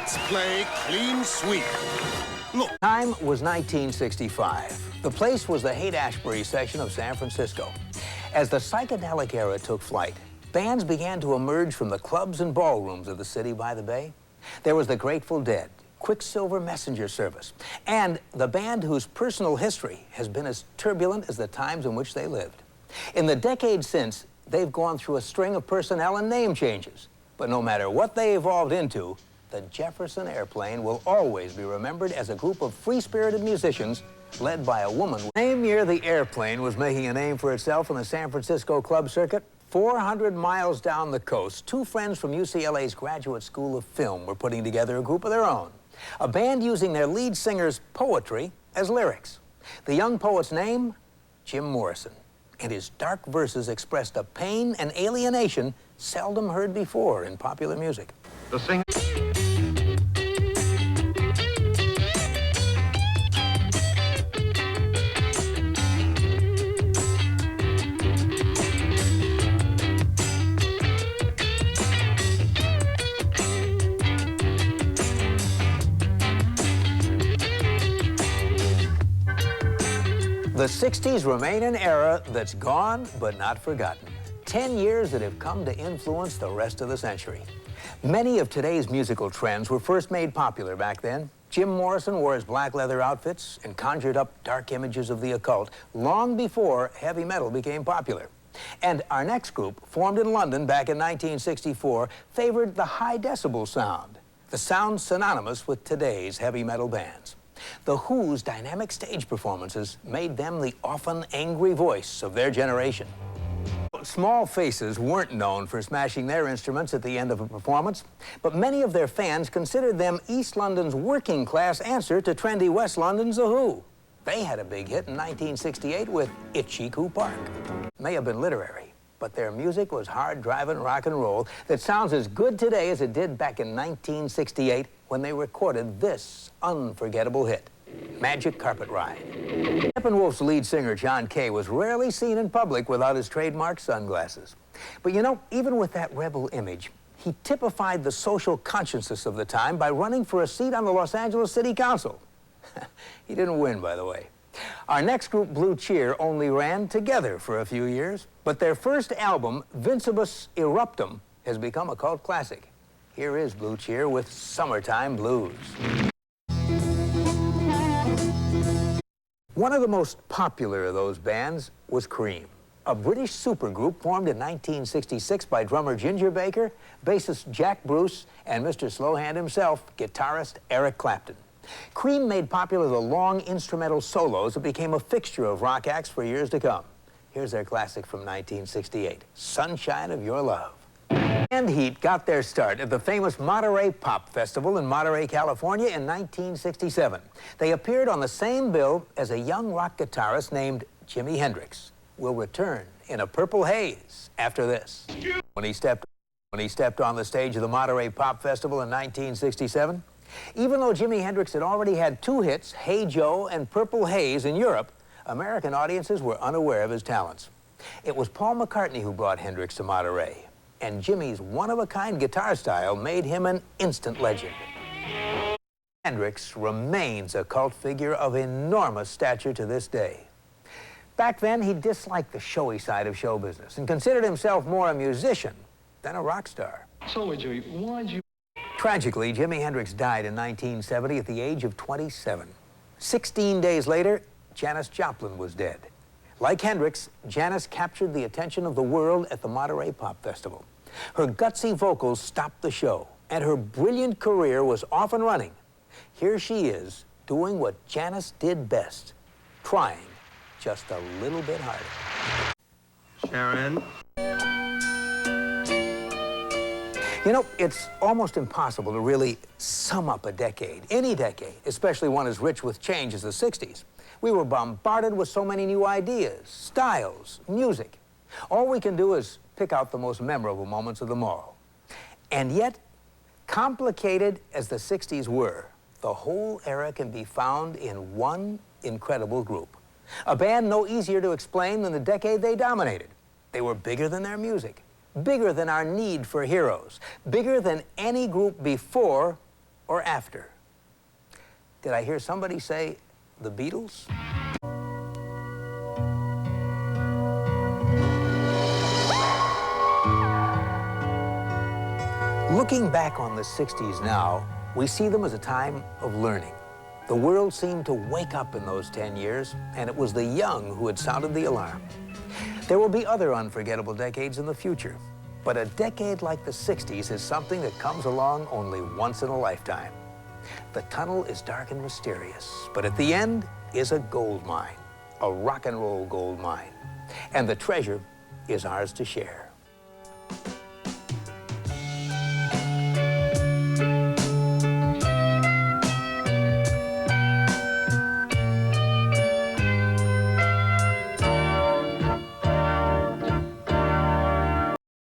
Let's play clean sweep. Look. Time was 1965. The place was the Haight-Ashbury section of San Francisco. As the psychedelic era took flight, bands began to emerge from the clubs and ballrooms of the city by the bay. There was the Grateful Dead, Quicksilver Messenger Service, and the band whose personal history has been as turbulent as the times in which they lived. In the decades since, they've gone through a string of personnel and name changes. But no matter what they evolved into, the Jefferson Airplane will always be remembered as a group of free-spirited musicians led by a woman. The same year the Airplane was making a name for itself in the San Francisco club circuit, 400 miles down the coast, two friends from UCLA's Graduate School of Film were putting together a group of their own, a band using their lead singer's poetry as lyrics. The young poet's name, Jim Morrison, and his dark verses expressed a pain and alienation seldom heard before in popular music. The singer. The 60s remain an era that's gone but not forgotten. 10 years that have come to influence the rest of the century. Many of today's musical trends were first made popular back then. Jim Morrison wore his black leather outfits and conjured up dark images of the occult long before heavy metal became popular. And our next group, formed in London back in 1964, favored the high decibel sound, the sound synonymous with today's heavy metal bands. The Who's dynamic stage performances made them the often angry voice of their generation. Small Faces weren't known for smashing their instruments at the end of a performance, but many of their fans considered them East London's working-class answer to trendy West London's The Who. They had a big hit in 1968 with Itchy Coo Park. It may have been literary, but their music was hard-driving rock and roll that sounds as good today as it did back in 1968 when they recorded this unforgettable hit, Magic Carpet Ride. Steppenwolf's lead singer, John Kay, was rarely seen in public without his trademark sunglasses. But you know, even with that rebel image, he typified the social consciousness of the time by running for a seat on the Los Angeles City Council. He didn't win, by the way. Our next group, Blue Cheer, only ran together for a few years, but their first album, Vincebus Eruptum, has become a cult classic. Here is Blue Cheer with Summertime Blues. One of the most popular of those bands was Cream, a British supergroup formed in 1966 by drummer Ginger Baker, bassist Jack Bruce, and Mr. Slowhand himself, guitarist Eric Clapton. Cream made popular the long instrumental solos that became a fixture of rock acts for years to come. Here's their classic from 1968, Sunshine of Your Love. And Heat got their start at the famous Monterey Pop Festival in Monterey, California in 1967. They appeared on the same bill as a young rock guitarist named Jimi Hendrix. Will return in a purple haze after this. When he stepped on the stage of the Monterey Pop Festival in 1967, even though Jimi Hendrix had already had two hits, Hey Joe and Purple Haze, in Europe, American audiences were unaware of his talents. It was Paul McCartney who brought Hendrix to Monterey, and Jimmy's one-of-a-kind guitar style made him an instant legend. Hendrix remains a cult figure of enormous stature to this day. Back then, he disliked the showy side of show business and considered himself more a musician than a rock star. So, Jimmy, why'd you... Tragically, Jimi Hendrix died in 1970 at the age of 27. 16 days later, Janis Joplin was dead. Like Hendrix, Janis captured the attention of the world at the Monterey Pop Festival. Her gutsy vocals stopped the show, and her brilliant career was off and running. Here she is, doing what Janis did best, trying just a little bit harder. Sharon? You know, it's almost impossible to really sum up a decade, any decade, especially one as rich with change as the 60s. We were bombarded with so many new ideas, styles, music. All we can do is pick out the most memorable moments of them all. And yet, complicated as the 60s were, the whole era can be found in one incredible group. A band no easier to explain than the decade they dominated. They were bigger than their music, bigger than our need for heroes, bigger than any group before or after? Did I hear somebody say the Beatles? Looking back on the 60s now, we see them as a time of learning. The world seemed to wake up in those 10 years, and it was the young who had sounded the alarm. There will be other unforgettable decades in the future, but a decade like the 60s is something that comes along only once in a lifetime. The tunnel is dark and mysterious, but at the end is a gold mine, a rock and roll gold mine. And the treasure is ours to share.